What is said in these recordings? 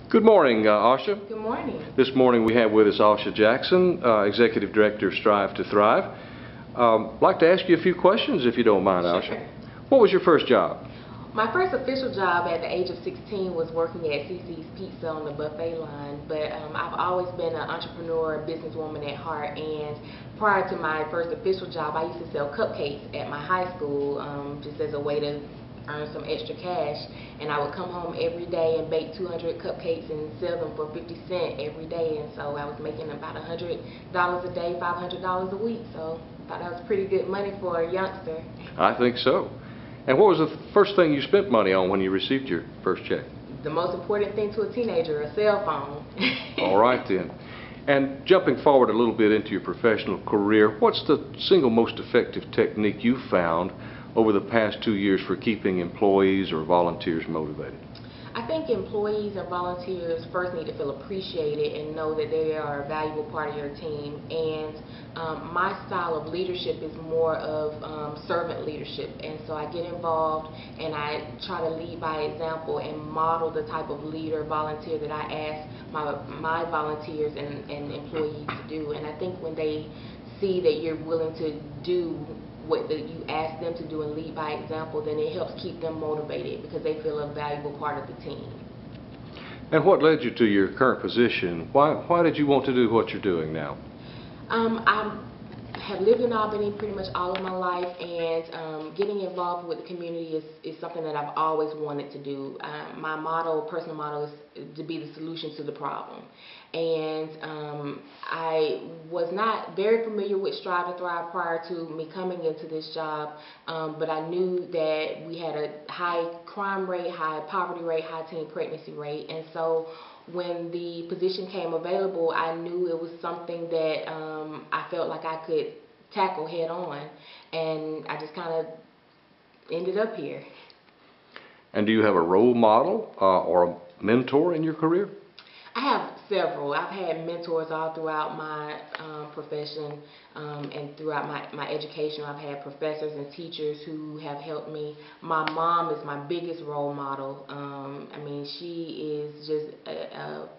Good morning, Ausha. Good morning. This morning we have with us Ausha Jackson, Executive Director of Strive to Thrive. I'd like to ask you a few questions if you don't mind, Sure. Ausha. What was your first job? My first official job at the age of 16 was working at CC's Pizza on the buffet line, but I've always been an entrepreneur, businesswoman at heart, and prior to my first official job, I used to sell cupcakes at my high school just as a way to earn some extra cash, and I would come home every day and bake 200 cupcakes and sell them for 50 cents every day, and so I was making about $100 a day, $500 a week, so I thought that was pretty good money for a youngster. I think so. And what was the first thing you spent money on when you received your first check? The most important thing to a teenager, a cell phone. All right then. And jumping forward a little bit into your professional career, what's the single most effective technique you found over the past 2 years for keeping employees or volunteers motivated? I think employees and volunteers first need to feel appreciated and know that they are a valuable part of your team. And my style of leadership is more of servant leadership. And so I get involved and I try to lead by example and model the type of leader, volunteer that I ask my volunteers and employees to do. And I think when they see that you're willing to do what you ask them to do and lead by example, then it helps keep them motivated because they feel a valuable part of the team. And what led you to your current position? Why did you want to do what you're doing now? I have lived in Albany pretty much all of my life, and getting involved with the community is something that I've always wanted to do. My personal motto is to be the solution to the problem. And I was not very familiar with Strive to Thrive prior to me coming into this job, but I knew that we had a high crime rate, high poverty rate, high teen pregnancy rate, and so when the position came available, I knew it was something that I felt like I could tackle head on, and I just kind of ended up here. And do you have a role model or a mentor in your career? I have several. I've had mentors all throughout my profession and throughout my education. I've had professors and teachers who have helped me. My mom is my biggest role model. I mean, she is just a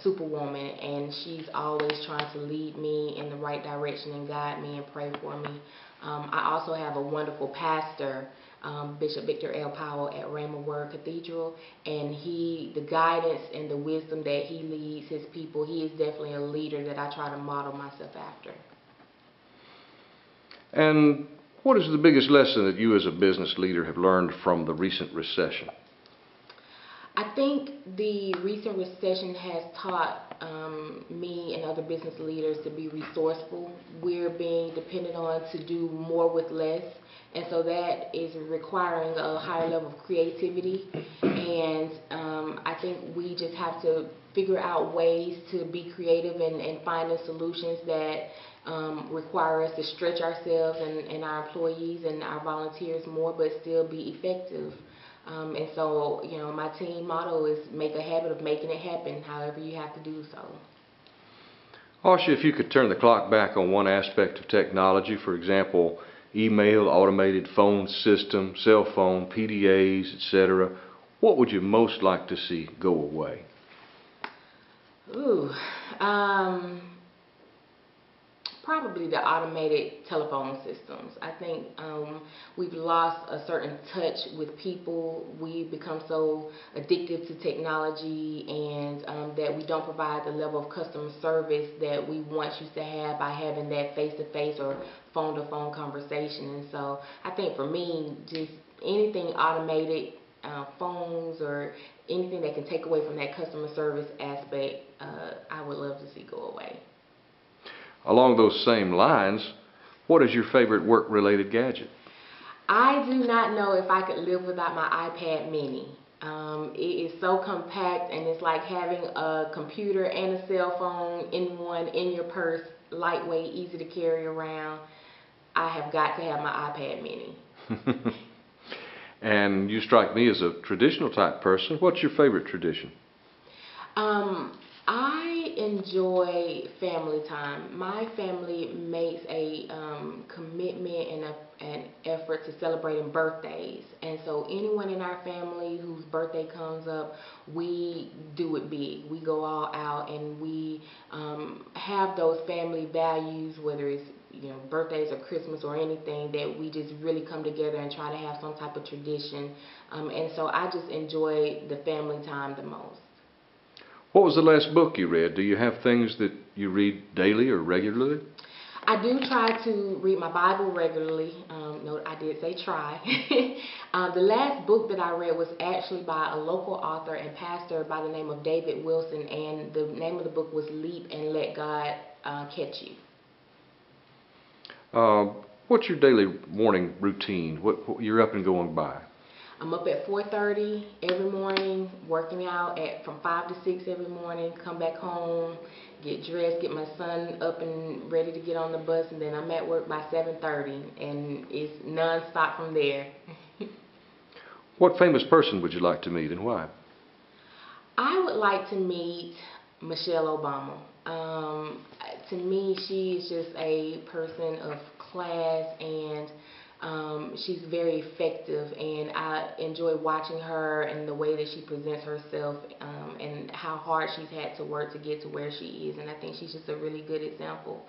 superwoman, and she's always trying to lead me in the right direction and guide me and pray for me. I also have a wonderful pastor, Bishop Victor L. Powell at Rhema Word Cathedral, and the guidance and the wisdom that he leads his people, he is definitely a leader that I try to model myself after. And what is the biggest lesson that you as a business leader have learned from the recent recession? I think the recent recession has taught me and other business leaders to be resourceful. We're being depended on to do more with less, and so that is requiring a higher level of creativity, and I think we just have to figure out ways to be creative and find the solutions that require us to stretch ourselves and our employees and our volunteers more, but still be effective. And so, you know, my team motto is make a habit of making it happen, however you have to do so. Ausha, if you could turn the clock back on one aspect of technology, for example, email, automated phone system, cell phone, PDAs, etc., what would you most like to see go away? Ooh, probably the automated telephone systems. I think we've lost a certain touch with people. We've become so addicted to technology, and that we don't provide the level of customer service that we once used to have by having that face-to-face or phone-to-phone conversation. And so I think for me, just anything automated, phones or anything that can take away from that customer service aspect, I would love to see go away. Along those same lines, what is your favorite work-related gadget? I do not know if I could live without my iPad mini. It is so compact, and it's like having a computer and a cell phone in one in your purse, lightweight, easy to carry around. I have got to have my iPad mini. And you strike me as a traditional type person. What's your favorite tradition? I enjoy family time. My family makes a commitment and an effort to celebrating birthdays. And so anyone in our family whose birthday comes up, we do it big. We go all out and we have those family values, whether it's birthdays or Christmas or anything, that we just really come together and try to have some type of tradition. And so I just enjoy the family time the most. What was the last book you read? Do you have things that you read daily or regularly? I do try to read my Bible regularly. No, I did say try. The last book that I read was actually by a local author and pastor by the name of David Wilson, and the name of the book was Leap and Let God Catch You. What's your daily morning routine? What you're up and going by? I'm up at 4:30 every morning, working out from 5 to 6 every morning, come back home, get dressed, get my son up and ready to get on the bus, and then I'm at work by 7:30, and it's non-stop from there. What famous person would you like to meet and why? I would like to meet Michelle Obama. To me, she is just a person of class, and she's very effective, and I enjoy watching her and the way that she presents herself, and how hard she's had to work to get to where she is, and I think she's just a really good example.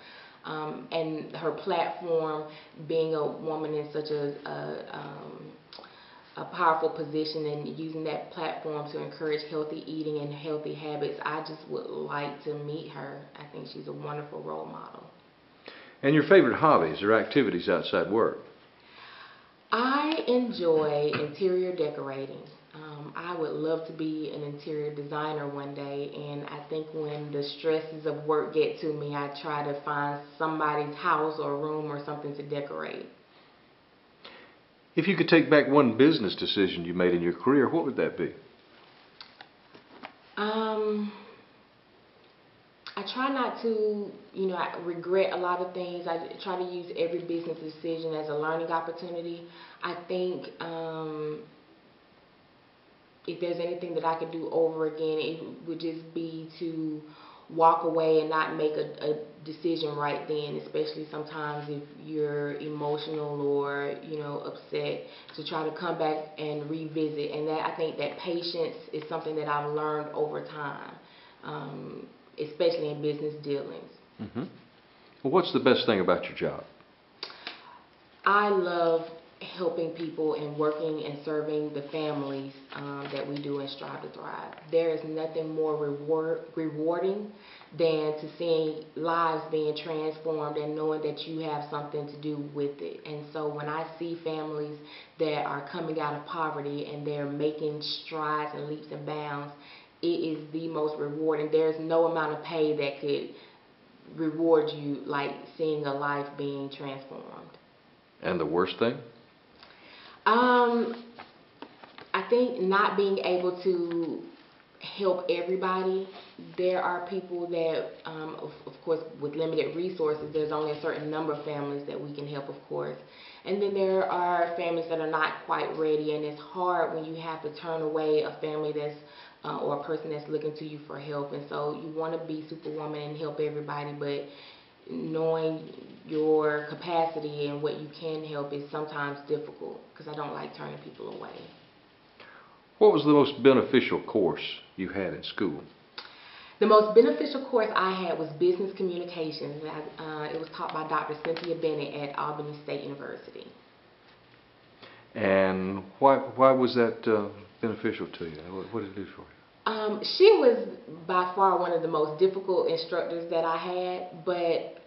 And her platform, being a woman in such a powerful position and using that platform to encourage healthy eating and healthy habits, I just would like to meet her. I think she's a wonderful role model. And your favorite hobbies or activities outside work? I enjoy interior decorating. I would love to be an interior designer one day, and I think when the stresses of work get to me, I try to find somebody's house or room or something to decorate. If you could take back one business decision you made in your career, what would that be? I try not to, I regret a lot of things. I try to use every business decision as a learning opportunity. I think if there's anything that I could do over again, it would just be to walk away and not make a decision right then, especially sometimes if you're emotional or upset, to try to come back and revisit. And that, I think that patience is something that I've learned over time, especially in business dealings. Mm-hmm. Well, what's the best thing about your job? I love helping people and working and serving the families that we do in Strive to Thrive. There is nothing more rewarding than to seeing lives being transformed and knowing that you have something to do with it. And so when I see families that are coming out of poverty and they're making strides and leaps and bounds, it is the most rewarding. There's no amount of pay that could reward you like seeing a life being transformed. And the worst thing? I think not being able to help everybody. There are people that, of course, with limited resources, there's only a certain number of families that we can help, of course. And then there are families that are not quite ready, and it's hard when you have to turn away a family that's or a person that's looking to you for help. And so you want to be superwoman and help everybody, but knowing your capacity and what you can help is sometimes difficult, because I don't like turning people away. What was the most beneficial course you had in school? The most beneficial course I had was business communications. It was taught by Dr. Cynthia Bennett at Albany State University. And why was that beneficial to you? What did it do for you? She was by far one of the most difficult instructors that I had, but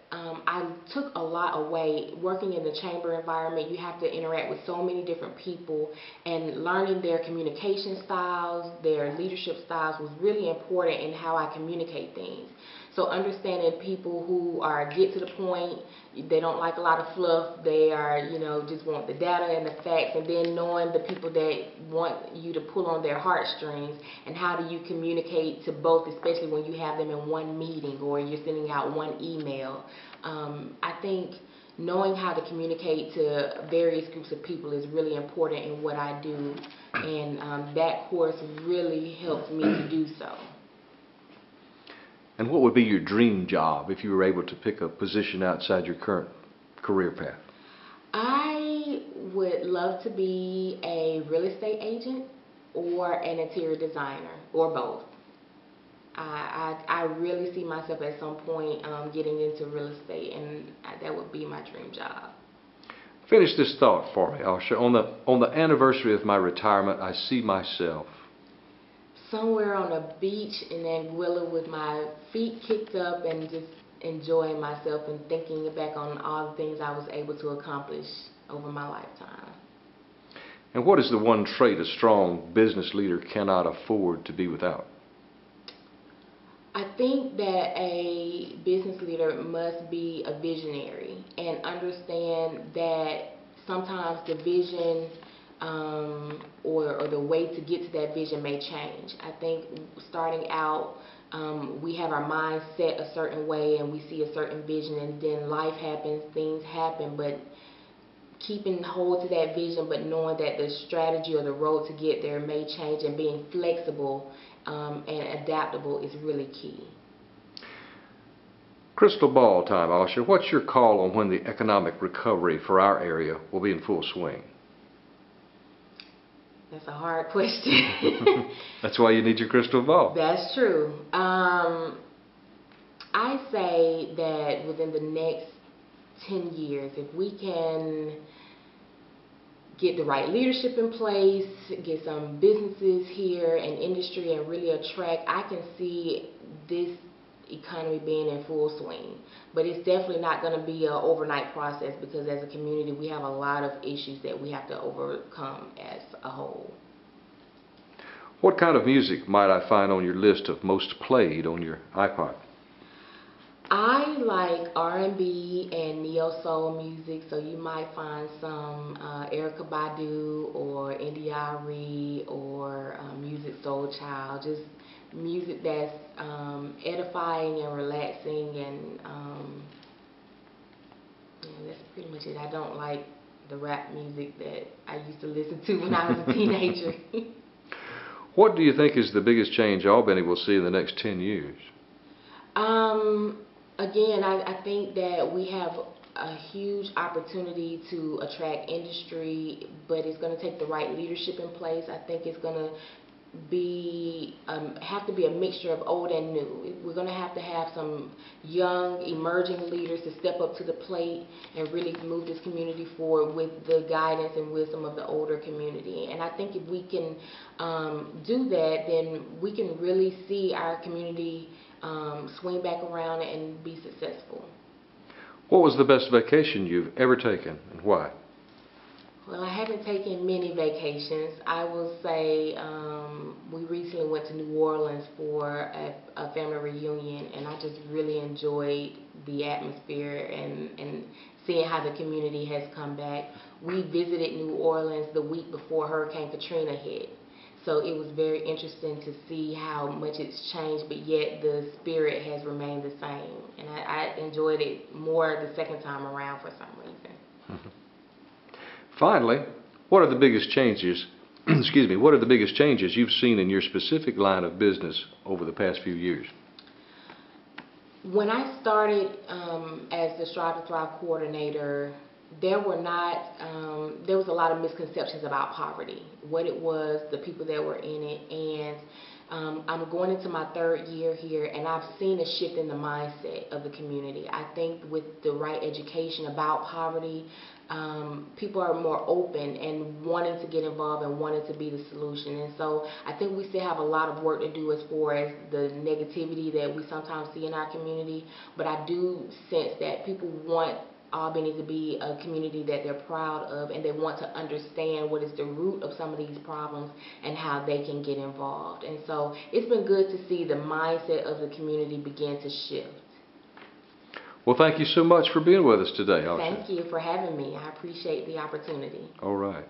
I took a lot away. Working in the chamber environment, you have to interact with so many different people, and learning their communication styles, their leadership styles was really important in how I communicate things. So understanding people who are get to the point, they don't like a lot of fluff, they are, just want the data and the facts, and then knowing the people that want you to pull on their heartstrings, and how do you communicate to both, especially when you have them in one meeting or you're sending out one email. I think knowing how to communicate to various groups of people is really important in what I do, and that course really helped me to do so. And what would be your dream job if you were able to pick a position outside your current career path? I would love to be a real estate agent or an interior designer, or both. I really see myself at some point getting into real estate, and that would be my dream job. Finish this thought for me, Ausha. On the anniversary of my retirement, I see myself Somewhere on a beach in Anguilla with my feet kicked up and just enjoying myself and thinking back on all the things I was able to accomplish over my lifetime. And what is the one trait a strong business leader cannot afford to be without? I think that a business leader must be a visionary and understand that sometimes the vision or the way to get to that vision may change. I think starting out, we have our mind set a certain way and we see a certain vision, and then life happens, things happen, but keeping hold to that vision, but knowing that the strategy or the road to get there may change, and being flexible and adaptable is really key. Crystal ball time, Ausha. What's your call on when the economic recovery for our area will be in full swing? That's a hard question. That's why you need your crystal ball. That's true. I say that within the next 10 years, if we can get the right leadership in place, get some businesses here and industry, and really attract, I can see this economy being in full swing. But it's definitely not going to be an overnight process, because as a community we have a lot of issues that we have to overcome as a whole. What kind of music might I find on your list of most played on your iPod? I like R&B and neo-soul music, so you might find some Erykah Badu or India.Arie or Music Soul Child, just music that's edifying and relaxing, and yeah, that's pretty much it. I don't like the rap music that I used to listen to when I was a teenager. What do you think is the biggest change Albany will see in the next 10 years? Again, I think that we have a huge opportunity to attract industry, but it's going to take the right leadership in place. I think it's going to have to be a mixture of old and new. We're going to have some young emerging leaders to step up to the plate and really move this community forward with the guidance and wisdom of the older community. And I think if we can do that, then we can really see our community swing back around and be successful. What was the best vacation you've ever taken, and why? Well, I haven't taken many vacations. I will say we recently went to New Orleans for a family reunion, and I just really enjoyed the atmosphere and seeing how the community has come back. We visited New Orleans the week before Hurricane Katrina hit, so it was very interesting to see how much it's changed, but yet the spirit has remained the same, and I enjoyed it more the second time around for some reason. Finally, what are the biggest changes, what are the biggest changes you've seen in your specific line of business over the past few years? When I started as the Strive to Thrive coordinator, there was a lot of misconceptions about poverty, what it was, the people that were in it, and I'm going into my third year here, and I've seen a shift in the mindset of the community. I think with the right education about poverty, people are more open and wanting to get involved and wanting to be the solution. And so I think we still have a lot of work to do as far as the negativity that we sometimes see in our community, but I do sense that people want Albany to be a community that they're proud of, and they want to understand what is the root of some of these problems and how they can get involved. And so it's been good to see the mindset of the community begin to shift. Well, thank you so much for being with us today, Ausha. Thank you for having me. I appreciate the opportunity. All right.